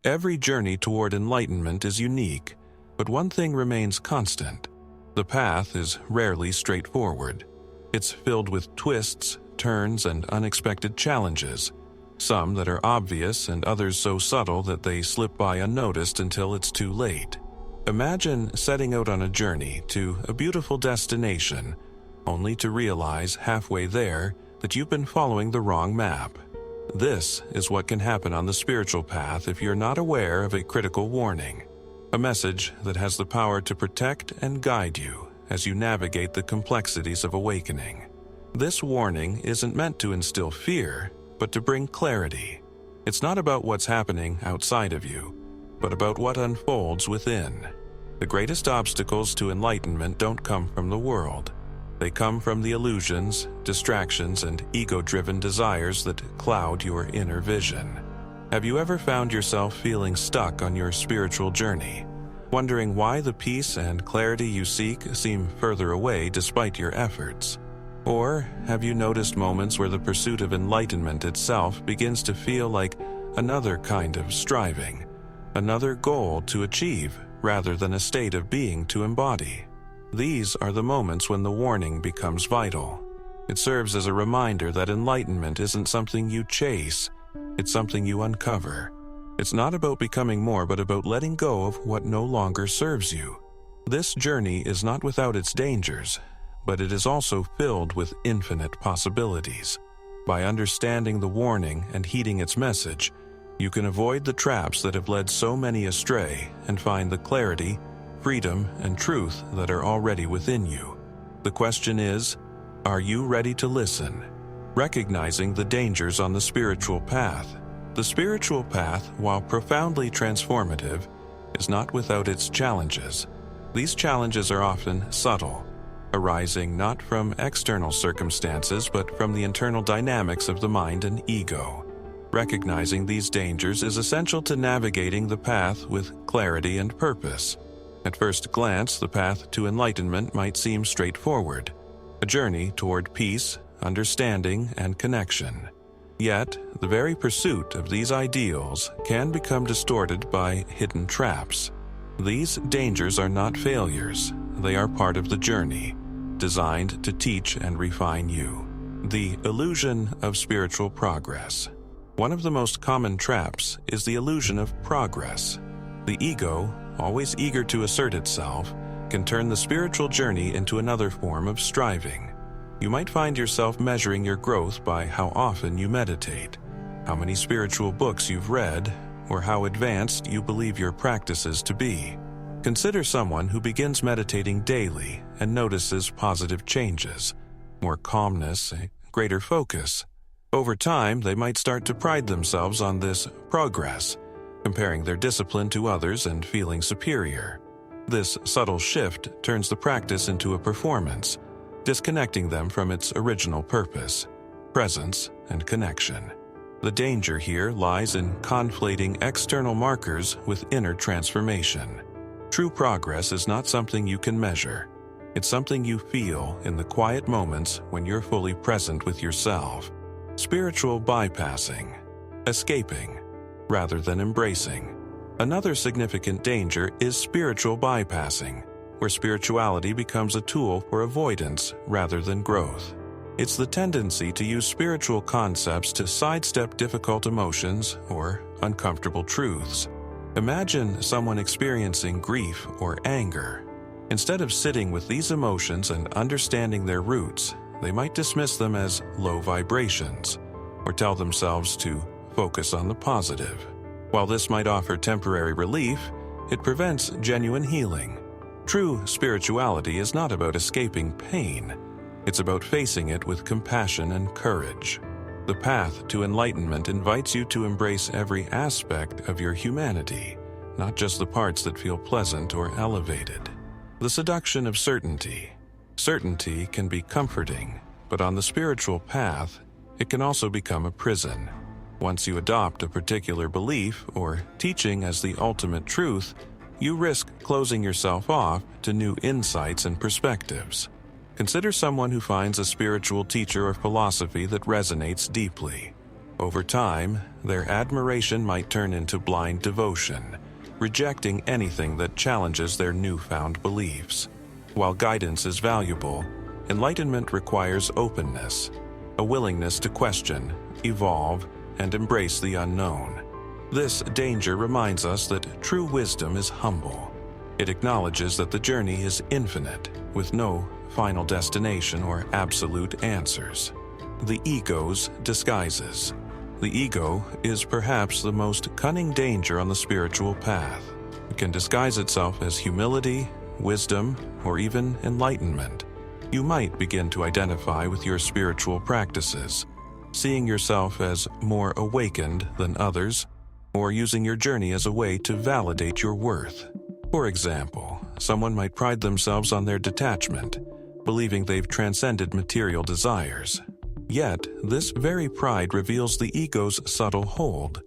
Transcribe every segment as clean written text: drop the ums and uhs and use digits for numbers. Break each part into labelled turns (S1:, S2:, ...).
S1: Every journey toward enlightenment is unique, but one thing remains constant. The path is rarely straightforward. It's filled with twists, turns, and unexpected challenges, some that are obvious and others so subtle that they slip by unnoticed until it's too late. Imagine setting out on a journey to a beautiful destination, only to realize halfway there that you've been following the wrong map. This is what can happen on the spiritual path if you're not aware of a critical warning, a message that has the power to protect and guide you as you navigate the complexities of awakening. This warning isn't meant to instill fear, but to bring clarity. It's not about what's happening outside of you, but about what unfolds within. The greatest obstacles to enlightenment don't come from the world. They come from the illusions, distractions, and ego-driven desires that cloud your inner vision. Have you ever found yourself feeling stuck on your spiritual journey, wondering why the peace and clarity you seek seem further away despite your efforts? Or have you noticed moments where the pursuit of enlightenment itself begins to feel like another kind of striving, another goal to achieve rather than a state of being to embody? These are the moments when the warning becomes vital. It serves as a reminder that enlightenment isn't something you chase, it's something you uncover. It's not about becoming more, but about letting go of what no longer serves you. This journey is not without its dangers, but it is also filled with infinite possibilities. By understanding the warning and heeding its message, you can avoid the traps that have led so many astray and find the clarity, freedom, and truth that are already within you. The question is, are you ready to listen? Recognizing the dangers on the spiritual path. The spiritual path, while profoundly transformative, is not without its challenges. These challenges are often subtle, arising not from external circumstances but from the internal dynamics of the mind and ego. Recognizing these dangers is essential to navigating the path with clarity and purpose. At first glance, the path to enlightenment might seem straightforward, a journey toward peace, understanding, and connection. Yet, the very pursuit of these ideals can become distorted by hidden traps. These dangers are not failures, they are part of the journey, designed to teach and refine you. The illusion of spiritual progress. One of the most common traps is the illusion of progress. The ego, always eager to assert itself, can turn the spiritual journey into another form of striving. You might find yourself measuring your growth by how often you meditate, how many spiritual books you've read, or how advanced you believe your practices to be. Consider someone who begins meditating daily and notices positive changes, more calmness, a greater focus. Over time, they might start to pride themselves on this progress, comparing their discipline to others and feeling superior. This subtle shift turns the practice into a performance, disconnecting them from its original purpose, presence, and connection. The danger here lies in conflating external markers with inner transformation. True progress is not something you can measure. It's something you feel in the quiet moments when you're fully present with yourself. Spiritual bypassing, escaping, rather than embracing. Another significant danger is spiritual bypassing, where spirituality becomes a tool for avoidance rather than growth. It's the tendency to use spiritual concepts to sidestep difficult emotions or uncomfortable truths. Imagine someone experiencing grief or anger. Instead of sitting with these emotions and understanding their roots, they might dismiss them as low vibrations, or tell themselves to focus on the positive. While this might offer temporary relief, it prevents genuine healing. True spirituality is not about escaping pain. It's about facing it with compassion and courage. The path to enlightenment invites you to embrace every aspect of your humanity, not just the parts that feel pleasant or elevated. The seduction of certainty. Certainty can be comforting, but on the spiritual path, it can also become a prison. Once you adopt a particular belief or teaching as the ultimate truth, you risk closing yourself off to new insights and perspectives. Consider someone who finds a spiritual teacher or philosophy that resonates deeply. Over time, their admiration might turn into blind devotion, rejecting anything that challenges their newfound beliefs. While guidance is valuable, enlightenment requires openness, a willingness to question, evolve, and embrace the unknown. This danger reminds us that true wisdom is humble. It acknowledges that the journey is infinite, with no final destination or absolute answers. The ego's disguises. The ego is perhaps the most cunning danger on the spiritual path. It can disguise itself as humility, wisdom, or even enlightenment. You might begin to identify with your spiritual practices, seeing yourself as more awakened than others, or using your journey as a way to validate your worth. For example, someone might pride themselves on their detachment, believing they've transcended material desires. Yet, this very pride reveals the ego's subtle hold,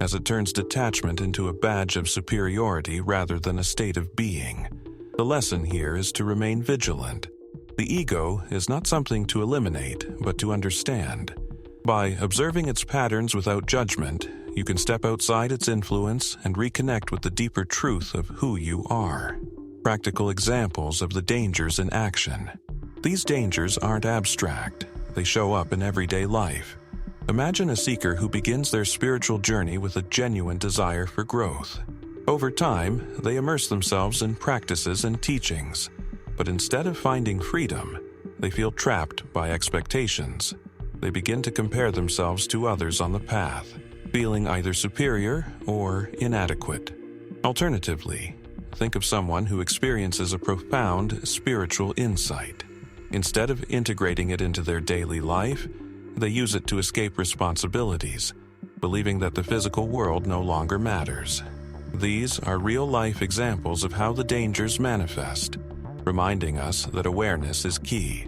S1: as it turns detachment into a badge of superiority rather than a state of being. The lesson here is to remain vigilant. The ego is not something to eliminate, but to understand. By observing its patterns without judgment, you can step outside its influence and reconnect with the deeper truth of who you are. Practical examples of the dangers in action. These dangers aren't abstract. They show up in everyday life. Imagine a seeker who begins their spiritual journey with a genuine desire for growth. Over time, they immerse themselves in practices and teachings, but instead of finding freedom, they feel trapped by expectations. They begin to compare themselves to others on the path, feeling either superior or inadequate. Alternatively, think of someone who experiences a profound spiritual insight. Instead of integrating it into their daily life, they use it to escape responsibilities, believing that the physical world no longer matters. These are real-life examples of how the dangers manifest, reminding us that awareness is key.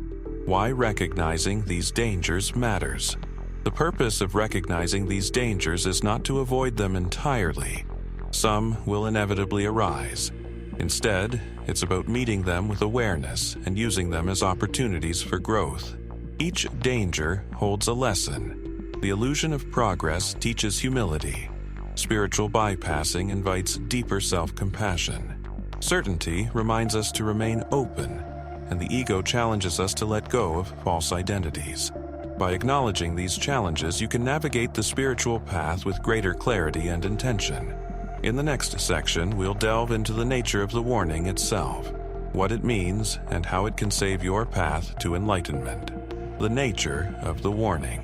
S1: Why recognizing these dangers matters. The purpose of recognizing these dangers is not to avoid them entirely. Some will inevitably arise. Instead, it's about meeting them with awareness and using them as opportunities for growth. Each danger holds a lesson. The illusion of progress teaches humility. Spiritual bypassing invites deeper self-compassion. Certainty reminds us to remain open, and the ego challenges us to let go of false identities. By acknowledging these challenges, you can navigate the spiritual path with greater clarity and intention. In the next section, we'll delve into the nature of the warning itself, what it means, and how it can save your path to enlightenment. The nature of the warning.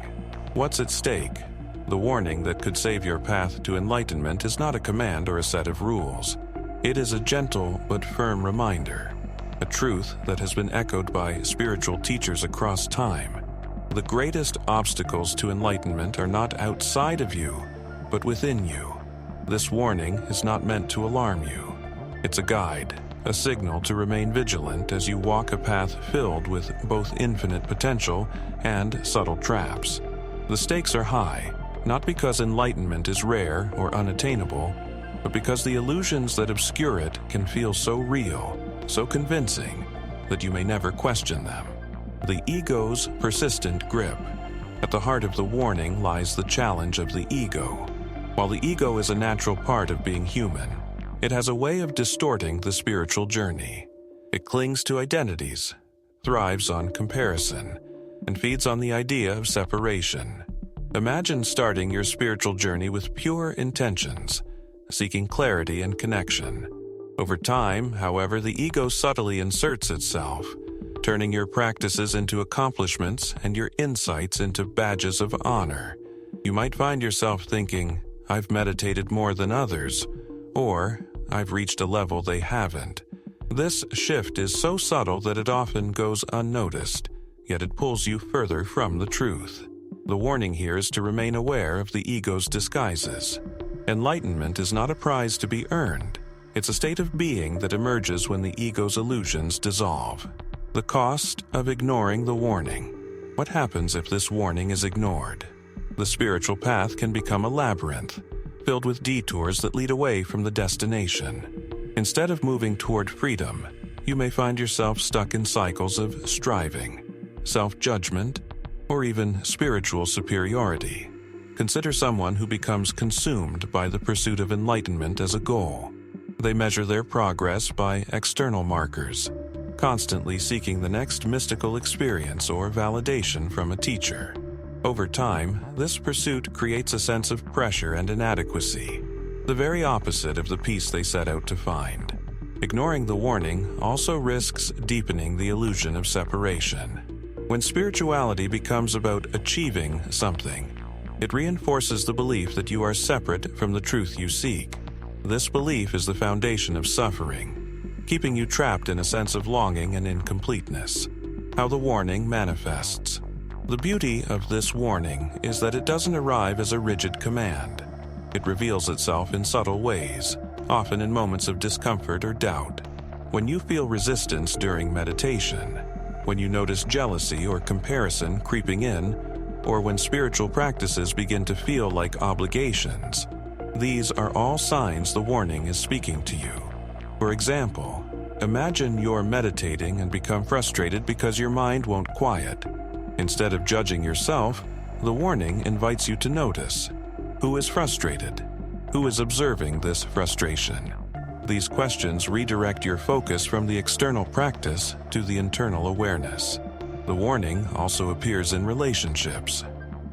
S1: What's at stake? The warning that could save your path to enlightenment is not a command or a set of rules. It is a gentle but firm reminder, a truth that has been echoed by spiritual teachers across time. The greatest obstacles to enlightenment are not outside of you, but within you. This warning is not meant to alarm you. It's a guide, a signal to remain vigilant as you walk a path filled with both infinite potential and subtle traps. The stakes are high, not because enlightenment is rare or unattainable, but because the illusions that obscure it can feel so real, so convincing, that you may never question them. The ego's persistent grip. At the heart of the warning lies the challenge of the ego. While the ego is a natural part of being human, it has a way of distorting the spiritual journey. It clings to identities, thrives on comparison, and feeds on the idea of separation. Imagine starting your spiritual journey with pure intentions, seeking clarity and connection. Over time, however, the ego subtly inserts itself, turning your practices into accomplishments and your insights into badges of honor. You might find yourself thinking, "I've meditated more than others," or "I've reached a level they haven't." This shift is so subtle that it often goes unnoticed, yet it pulls you further from the truth. The warning here is to remain aware of the ego's disguises. Enlightenment is not a prize to be earned. It's a state of being that emerges when the ego's illusions dissolve. The cost of ignoring the warning. What happens if this warning is ignored? The spiritual path can become a labyrinth, filled with detours that lead away from the destination. Instead of moving toward freedom, you may find yourself stuck in cycles of striving, self-judgment, or even spiritual superiority. Consider someone who becomes consumed by the pursuit of enlightenment as a goal. They measure their progress by external markers, constantly seeking the next mystical experience or validation from a teacher. Over time, this pursuit creates a sense of pressure and inadequacy, the very opposite of the peace they set out to find. Ignoring the warning also risks deepening the illusion of separation. When spirituality becomes about achieving something, it reinforces the belief that you are separate from the truth you seek. This belief is the foundation of suffering, keeping you trapped in a sense of longing and incompleteness. How the warning manifests. The beauty of this warning is that it doesn't arrive as a rigid command. It reveals itself in subtle ways, often in moments of discomfort or doubt. When you feel resistance during meditation, when you notice jealousy or comparison creeping in, or when spiritual practices begin to feel like obligations, these are all signs the warning is speaking to you. For example, imagine you're meditating and become frustrated because your mind won't quiet. Instead of judging yourself, the warning invites you to notice: who is frustrated? Who is observing this frustration? These questions redirect your focus from the external practice to the internal awareness. The warning also appears in relationships.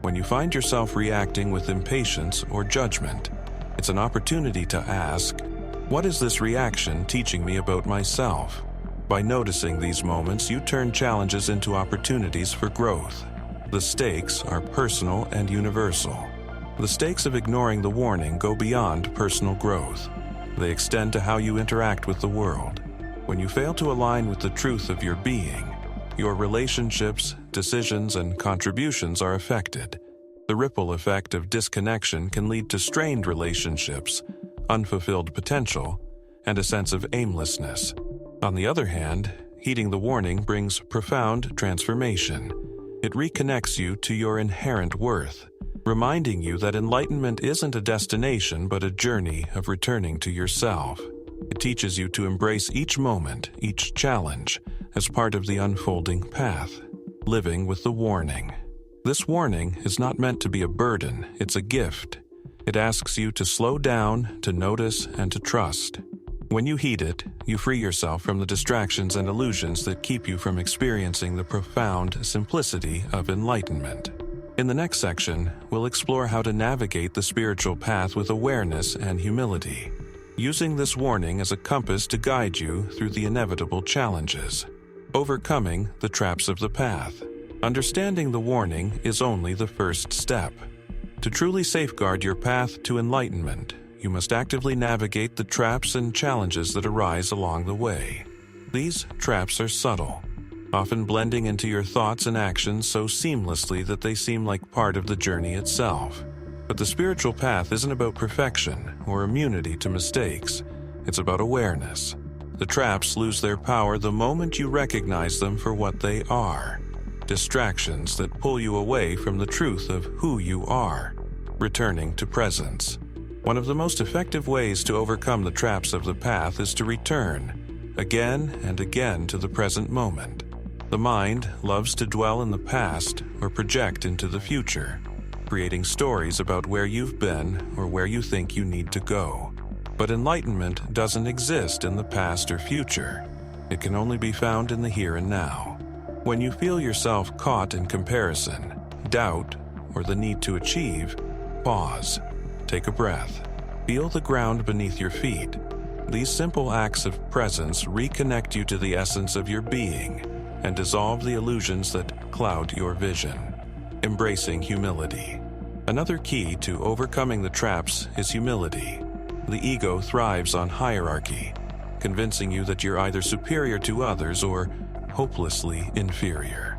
S1: When you find yourself reacting with impatience or judgment, it's an opportunity to ask, what is this reaction teaching me about myself? By noticing these moments, you turn challenges into opportunities for growth. The stakes are personal and universal. The stakes of ignoring the warning go beyond personal growth. They extend to how you interact with the world. When you fail to align with the truth of your being, your relationships, decisions, and contributions are affected. The ripple effect of disconnection can lead to strained relationships, unfulfilled potential, and a sense of aimlessness. On the other hand, heeding the warning brings profound transformation. It reconnects you to your inherent worth, reminding you that enlightenment isn't a destination but a journey of returning to yourself. It teaches you to embrace each moment, each challenge, as part of the unfolding path, living with the warning. This warning is not meant to be a burden, it's a gift. It asks you to slow down, to notice, and to trust. When you heed it, you free yourself from the distractions and illusions that keep you from experiencing the profound simplicity of enlightenment. In the next section, we'll explore how to navigate the spiritual path with awareness and humility, using this warning as a compass to guide you through the inevitable challenges. Overcoming the traps of the path. Understanding the warning is only the first step. To truly safeguard your path to enlightenment, you must actively navigate the traps and challenges that arise along the way. These traps are subtle, often blending into your thoughts and actions so seamlessly that they seem like part of the journey itself. But the spiritual path isn't about perfection or immunity to mistakes. It's about awareness. The traps lose their power the moment you recognize them for what they are: distractions that pull you away from the truth of who you are. Returning to presence. One of the most effective ways to overcome the traps of the path is to return, again and again, to the present moment. The mind loves to dwell in the past or project into the future, creating stories about where you've been or where you think you need to go. But enlightenment doesn't exist in the past or future. It can only be found in the here and now. When you feel yourself caught in comparison, doubt, or the need to achieve, pause. Take a breath. Feel the ground beneath your feet. These simple acts of presence reconnect you to the essence of your being and dissolve the illusions that cloud your vision. Embracing humility. Another key to overcoming the traps is humility. The ego thrives on hierarchy, convincing you that you're either superior to others or hopelessly inferior.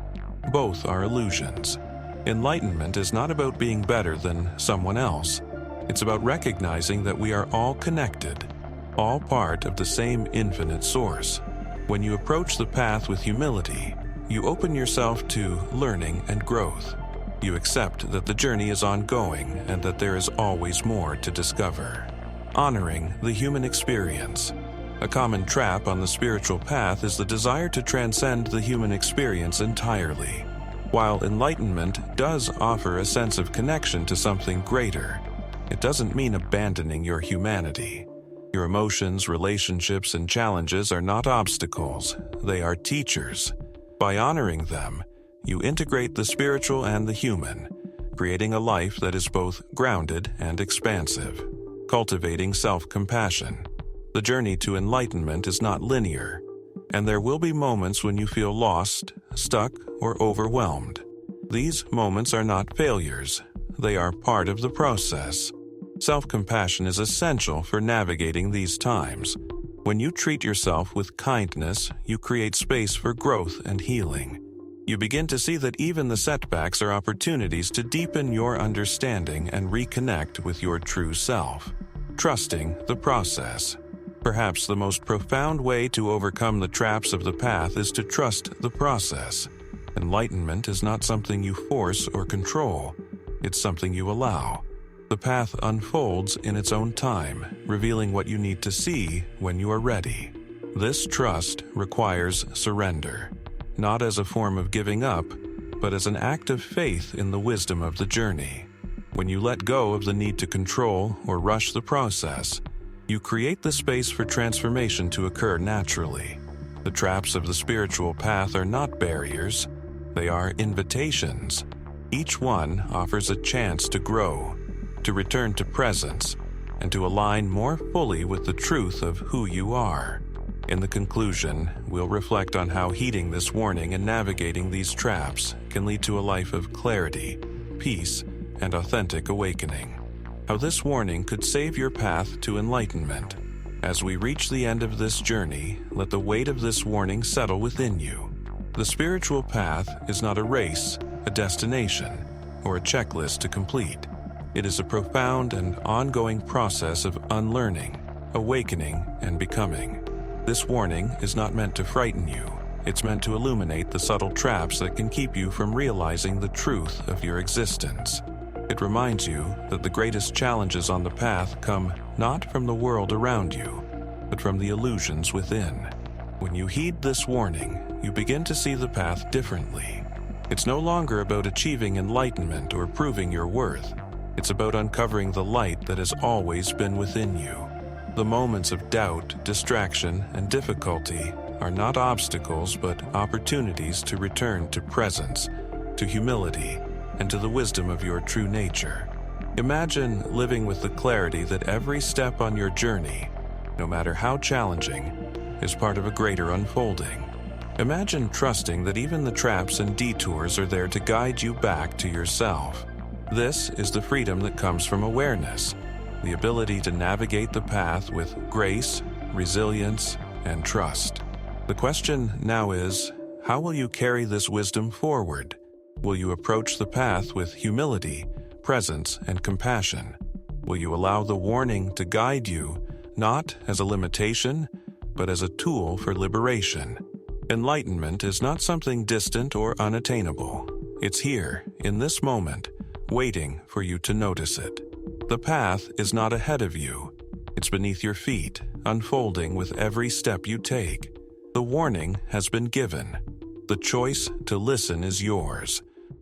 S1: Both are illusions. Enlightenment is not about being better than someone else. It's about recognizing that we are all connected, all part of the same infinite source. When you approach the path with humility, you open yourself to learning and growth. You accept that the journey is ongoing and that there is always more to discover. Honoring the human experience. A common trap on the spiritual path is the desire to transcend the human experience entirely. While enlightenment does offer a sense of connection to something greater, it doesn't mean abandoning your humanity. Your emotions, relationships, and challenges are not obstacles, they are teachers. By honoring them, you integrate the spiritual and the human, creating a life that is both grounded and expansive, cultivating self-compassion. The journey to enlightenment is not linear, and there will be moments when you feel lost, stuck, or overwhelmed. These moments are not failures, they are part of the process. Self-compassion is essential for navigating these times. When you treat yourself with kindness, you create space for growth and healing. You begin to see that even the setbacks are opportunities to deepen your understanding and reconnect with your true self. Trusting the process. Perhaps the most profound way to overcome the traps of the path is to trust the process. Enlightenment is not something you force or control. It's something you allow. The path unfolds in its own time, revealing what you need to see when you are ready. This trust requires surrender, not as a form of giving up, but as an act of faith in the wisdom of the journey. When you let go of the need to control or rush the process, you create the space for transformation to occur naturally. The traps of the spiritual path are not barriers, they are invitations. Each one offers a chance to grow, to return to presence, and to align more fully with the truth of who you are. In the conclusion, we'll reflect on how heeding this warning and navigating these traps can lead to a life of clarity, peace, and authentic awakening. How this warning could save your path to enlightenment. As we reach the end of this journey, let the weight of this warning settle within you. The spiritual path is not a race, a destination, or a checklist to complete. It is a profound and ongoing process of unlearning, awakening, and becoming. This warning is not meant to frighten you. It's meant to illuminate the subtle traps that can keep you from realizing the truth of your existence. It reminds you that the greatest challenges on the path come not from the world around you, but from the illusions within. When you heed this warning, you begin to see the path differently. It's no longer about achieving enlightenment or proving your worth. It's about uncovering the light that has always been within you. The moments of doubt, distraction, and difficulty are not obstacles but opportunities to return to presence, to humility, and to the wisdom of your true nature. Imagine living with the clarity that every step on your journey, no matter how challenging, is part of a greater unfolding. Imagine trusting that even the traps and detours are there to guide you back to yourself. This is the freedom that comes from awareness, the ability to navigate the path with grace, resilience, and trust. The question now is, how will you carry this wisdom forward? Will you approach the path with humility, presence, and compassion? Will you allow the warning to guide you, not as a limitation, but as a tool for liberation? Enlightenment is not something distant or unattainable. It's here, in this moment, waiting for you to notice it. The path is not ahead of you. It's beneath your feet, unfolding with every step you take. The warning has been given. The choice to listen is yours.